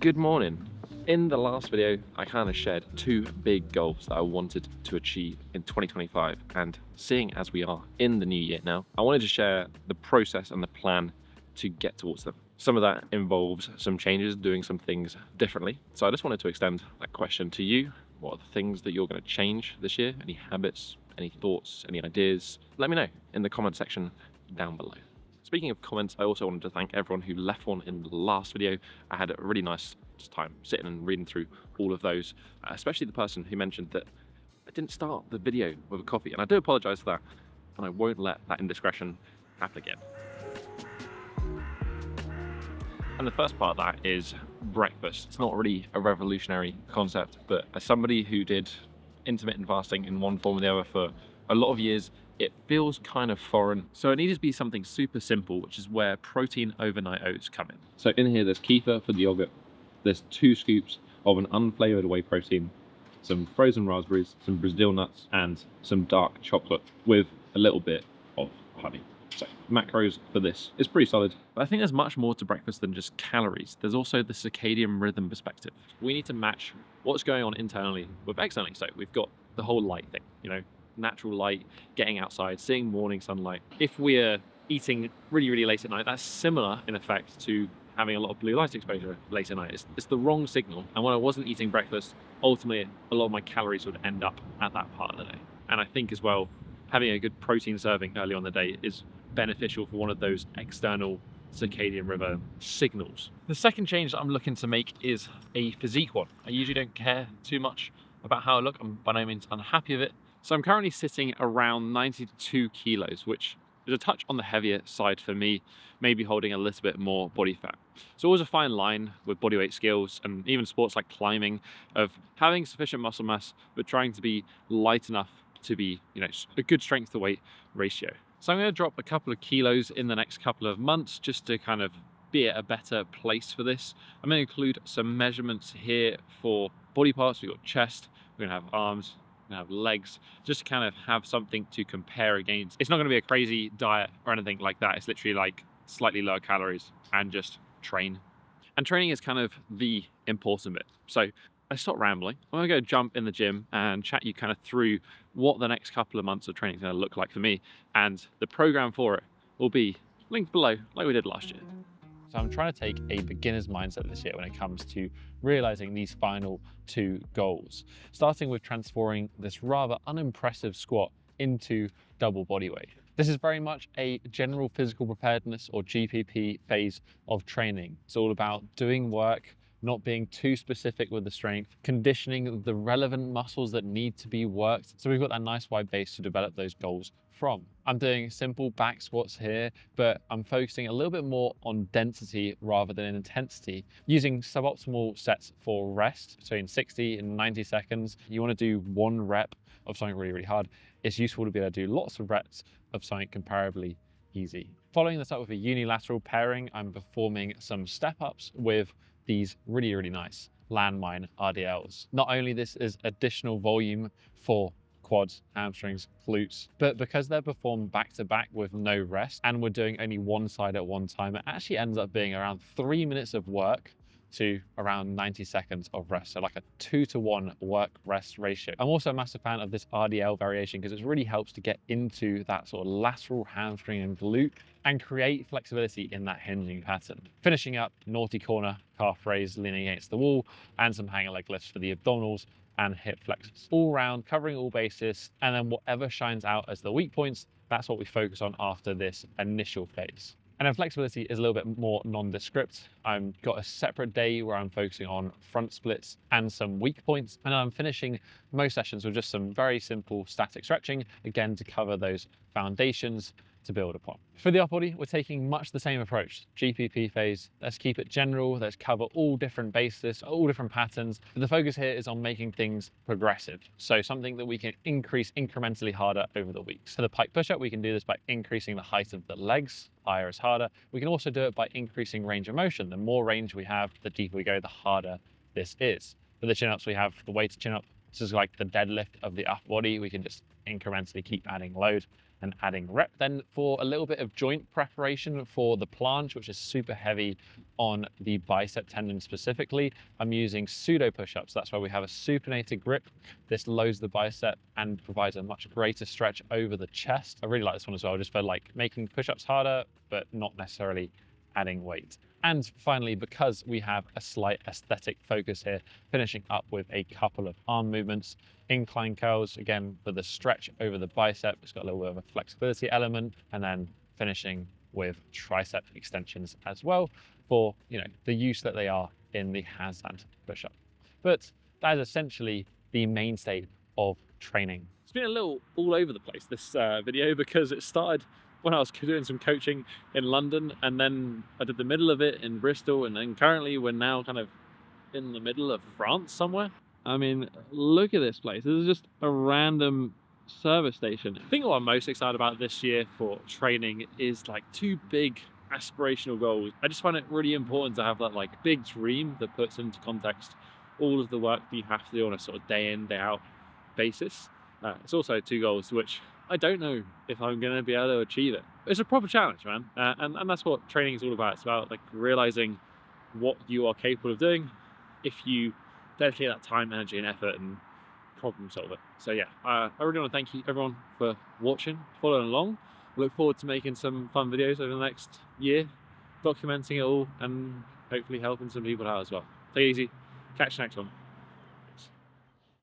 Good morning. In the last video, I kind of shared two big goals that I wanted to achieve in 2025. And seeing as we are in the new year now, I wanted to share the process and the plan to get towards them. Some of that involves some changes, doing some things differently. So I just wanted to extend that question to you. What are the things that you're going to change this year? Any habits, any thoughts, any ideas? Let me know in the comment section down below. Speaking of comments, I also wanted to thank everyone who left one in the last video. I had a really nice time sitting and reading through all of those, especially the person who mentioned that I didn't start the video with a coffee, and I do apologize for that, and I won't let that indiscretion happen again. And the first part of that is breakfast. It's not really a revolutionary concept, but as somebody who did intermittent fasting in one form or the other for a lot of years, it feels kind of foreign. So it needed to be something super simple, which is where protein overnight oats come in. So in here, there's kefir for the yogurt. There's 2 scoops of an unflavored whey protein, some frozen raspberries, some Brazil nuts, and some dark chocolate with a little bit of honey. So macros for this is pretty solid. But I think there's much more to breakfast than just calories. There's also the circadian rhythm perspective. We need to match what's going on internally with externally. So we've got the whole light thing, natural light, getting outside, seeing morning sunlight. If we're eating really late at night, that's similar in effect to having a lot of blue light exposure late at night. It's the wrong signal. And when I wasn't eating breakfast, ultimately a lot of my calories would end up at that part of the day. And I think as well, having a good protein serving early on the day is beneficial for one of those external circadian rhythm signals. The second change that I'm looking to make is a physique one. I usually don't care too much about how I look. I'm by no means unhappy with it. So I'm currently sitting around 92 kilos, which is a touch on the heavier side for me, maybe holding a little bit more body fat. It's always a fine line with bodyweight skills and even sports like climbing of having sufficient muscle mass, but trying to be light enough to be, a good strength to weight ratio. So I'm going to drop a couple of kilos in the next couple of months just to kind of be at a better place for this. I'm going to include some measurements here for body parts. We've got chest, we're going to have arms, have legs, just to kind of have something to compare against. It's not going to be a crazy diet or anything like that. It's literally like slightly lower calories and just train. And training is kind of the important bit. So I stop rambling. I'm going to go jump in the gym and chat you kind of through what the next couple of months of training is going to look like for me. And the program for it will be linked below like we did last year. So I'm trying to take a beginner's mindset this year when it comes to realizing these final 2 goals, starting with transforming this rather unimpressive squat into double body weight. This is very much a general physical preparedness or GPP phase of training. It's all about doing work, not being too specific with the strength, conditioning the relevant muscles that need to be worked. So we've got that nice wide base to develop those goals from. I'm doing simple back squats here, but I'm focusing a little bit more on density rather than intensity, using suboptimal sets for rest between 60 and 90 seconds. You want to do 1 rep of something really hard. It's useful to be able to do lots of reps of something comparably easy. Following this up with a unilateral pairing, I'm performing some step-ups with these really nice landmine RDLs. Not only this is additional volume for quads, hamstrings, glutes, but because they're performed back to back with no rest and we're doing only one side at one time, it actually ends up being around 3 minutes of work to around 90 seconds of rest. So like a 2-to-1 work-rest ratio. I'm also a massive fan of this RDL variation because it really helps to get into that sort of lateral hamstring and glute and create flexibility in that hinging pattern. Finishing up, naughty corner, calf raise, leaning against the wall, and some hanger leg lifts for the abdominals and hip flexors. All round, covering all bases, and then whatever shines out as the weak points, that's what we focus on after this initial phase. And then flexibility is a little bit more nondescript. I've got a separate day where I'm focusing on front splits and some weak points. And I'm finishing most sessions with just some very simple static stretching, again, to cover those foundations to build upon. For the upper body, we're taking much the same approach. GPP phase, let's keep it general, let's cover all different bases, all different patterns. But the focus here is on making things progressive. So something that we can increase incrementally harder over the weeks. For the pike push-up, we can do this by increasing the height of the legs, higher is harder. We can also do it by increasing range of motion. The more range we have, the deeper we go, the harder this is. For the chin-ups, we have the weighted chin-up. This is like the deadlift of the upper body. We can just incrementally keep adding load. and adding rep. Then for a little bit of joint preparation for the planche, which is super heavy on the bicep tendon specifically, I'm using pseudo push-ups. That's where we have a supinated grip. This loads the bicep and provides a much greater stretch over the chest. I really like this one as well, just for like making push-ups harder, but not necessarily adding weight. And finally, because we have a slight aesthetic focus here, finishing up with a couple of arm movements. Incline curls, again, with a stretch over the bicep. It's got a little bit of a flexibility element, and then finishing with tricep extensions as well for, the use that they are in the handstand push-up. But that is essentially the mainstay of training. It's been a little all over the place, this video, because it started when I was doing some coaching in London, and then I did the middle of it in Bristol, and then currently we're now kind of in the middle of France somewhere. I mean, look at this place. This is just a random service station. I think what I'm most excited about this year for training is like 2 big aspirational goals. I just find it really important to have that like big dream that puts into context all of the work that you have to do on a sort of day in, day out basis. It's also 2 goals which I don't know if I'm going to be able to achieve it. It's a proper challenge, man. And that's what training is all about. It's about like realizing what you are capable of doing if you dedicate that time, energy, and effort and problem solve it. So yeah, I really want to thank you everyone for watching, following along. I look forward to making some fun videos over the next year, documenting it all and hopefully helping some people out as well. Take it easy. Catch you next one.